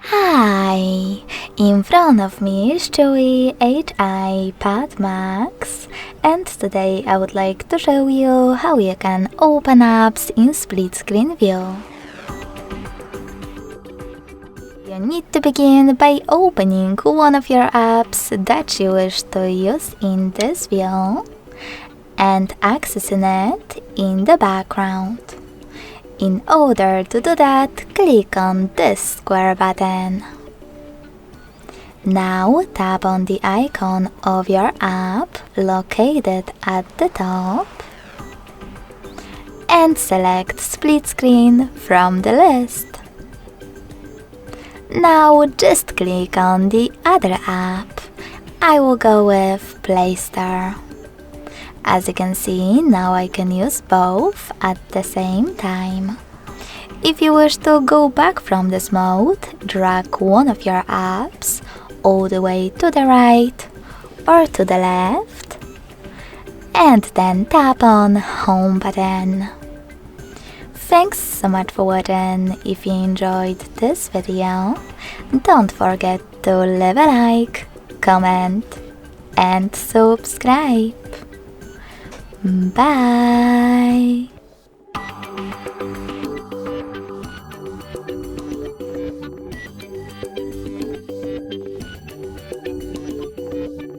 Hi! In front of me is Chuwi HiPad Max, and today I would like to show you how you can open apps in split screen view. You need to begin by opening one of your apps that you wish to use in this view and accessing it in the background. In order to do that, click on this square button. Now tap on the icon of your app located at the top and select Split Screen from the list. Now just click on the other app. I will go with Play Store. As you can see, now I can use both at the same time. If you wish to go back from this mode, drag one of your apps all the way to the right or to the left and then tap on Home button. Thanks so much for watching. If you enjoyed this video, don't forget to leave a like, comment and subscribe. Bye!